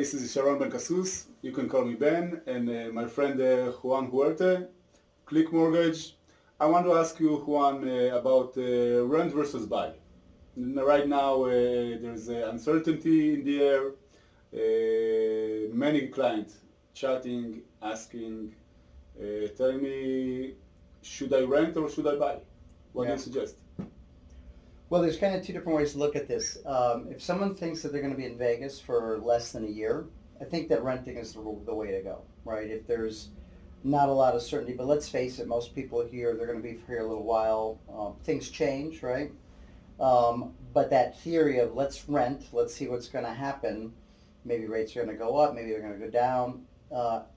this is Sharon Ben Casus. You can call me Ben, and my friend Juan Huerta, Click Mortgage. I want to ask you, Juan, about rent versus buy. Right now, there's uncertainty in the air. Many clients chatting, asking, telling me, should I rent or should I buy? What do you suggest? Well, there's kind of two different ways to look at this. If someone thinks that they're going to be in Vegas for less than a year, I think that renting is the way to go, right? If there's not a lot of certainty, but let's face it, most people here, they're going to be here a little while. Things change, right? But that theory of let's rent, let's see what's going to happen, maybe rates are going to go up, maybe they're going to go down,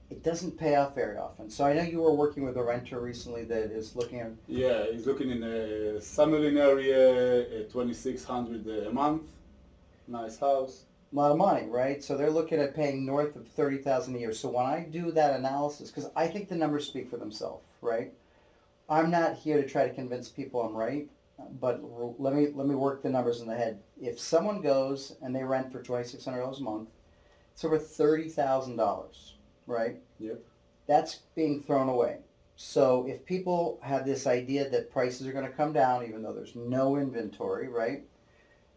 it doesn't pay off very often. So I know you were working with a renter recently that is looking at... Yeah, he's looking in a Summerlin area, 2,600 a month, nice house. A lot of money, right? So they're looking at paying north of $30,000 a year. So when I do that analysis, because I think the numbers speak for themselves, right? I'm not here to try to convince people I'm right, but let me work the numbers in the head. If someone goes and they rent for $2,600 a month, it's over $30,000, right? Yep. That's being thrown away. So if people have this idea that prices are going to come down, even though there's no inventory, right?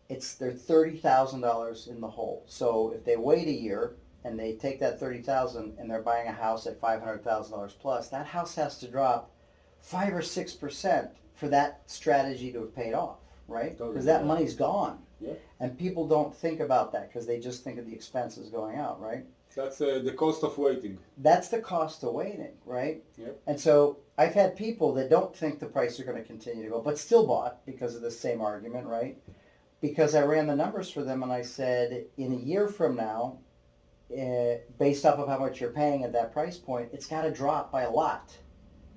They're $30,000 in the hole. So if they wait a year and they take that $30,000 and they're buying a house at $500,000 plus, that house has to drop 5 or 6% for that strategy to have paid off, right? Because that money's gone. Yeah. And people don't think about that because they just think of the expenses going out, right? That's the cost of waiting. That's the cost of waiting, right? Yep. And so I've had people that don't think the prices are going to continue to go, but still bought because of the same argument, right? Because I ran the numbers for them and I said, in a year from now, based off of how much you're paying at that price point, it's got to drop by a lot.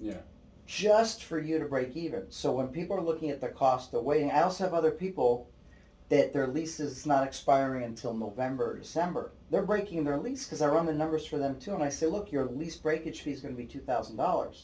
Yeah. Just for you to break even. So when people are looking at the cost of waiting, I also have other people that their lease is not expiring until November or December. They're breaking their lease because I run the numbers for them too. And I say, look, your lease breakage fee is going to be $2,000.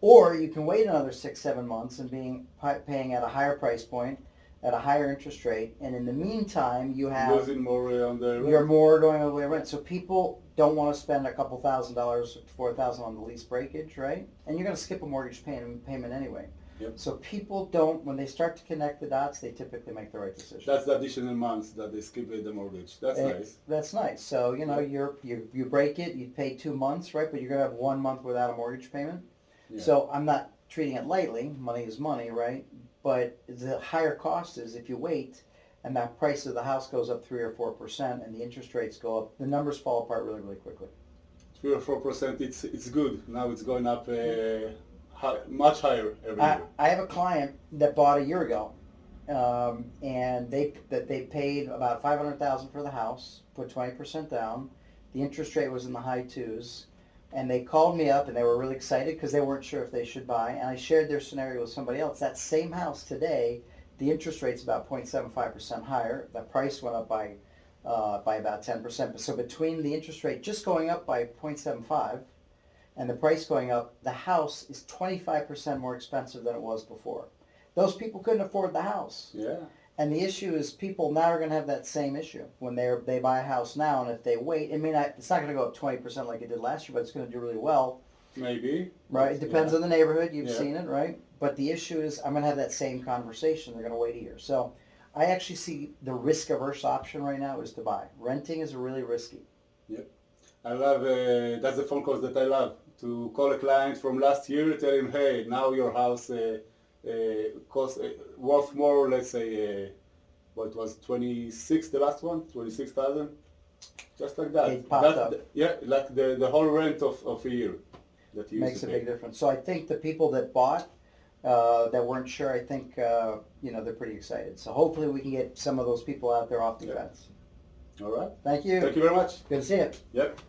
Or you can wait another 6-7 months and paying at a higher price point, at a higher interest rate, and in the meantime you have losing more on the rent. You're more going away rent. So people don't want to spend a couple $1,000, $4,000 on the lease breakage, right? And you're going to skip a mortgage payment anyway. Yep. So people don't, when they start to connect the dots, they typically make the right decision. That's the additional months that they skip the mortgage. That's nice. That's nice. So you break it, you pay 2 months, right? But you're going to have 1 month without a mortgage payment. Yeah. So I'm not treating it lightly. Money is money, right? But the higher cost is if you wait and the price of the house goes up 3 or 4% and the interest rates go up, the numbers fall apart really, really quickly. 3 or 4%, it's good. Now it's going up much higher every year. I have a client that bought a year ago, and they paid about $500,000 for the house, put 20% down. The interest rate was in the high 2s. And they called me up and they were really excited because they weren't sure if they should buy. And I shared their scenario with somebody else. That same house today, the interest rate's about 0.75% higher. The price went up by about 10%. So between the interest rate just going up by 0.75 and the price going up, the house is 25% more expensive than it was before. Those people couldn't afford the house. Yeah. And the issue is people now are going to have that same issue when they buy a house now, and if they wait, it's not going to go up 20% like it did last year, but it's going to do really well. Maybe. Right? It depends on the neighborhood. You've seen it, right? But the issue is I'm going to have that same conversation. They're going to wait a year. So I actually see the risk-averse option right now is to buy. Renting is really risky. Yep. I love, that's the phone calls that I love. To call a client from last year, tell him, hey, now your house cost worth more, let's say, what was 26, the last one, 26,000, just like that. It popped up. Like the whole rent of a year that you makes a big difference. So I think the people that bought that weren't sure, I think they're pretty excited. So hopefully we can get some of those people out there off the fence. All right. Thank you. Thank you very much. Good to see you. Yep.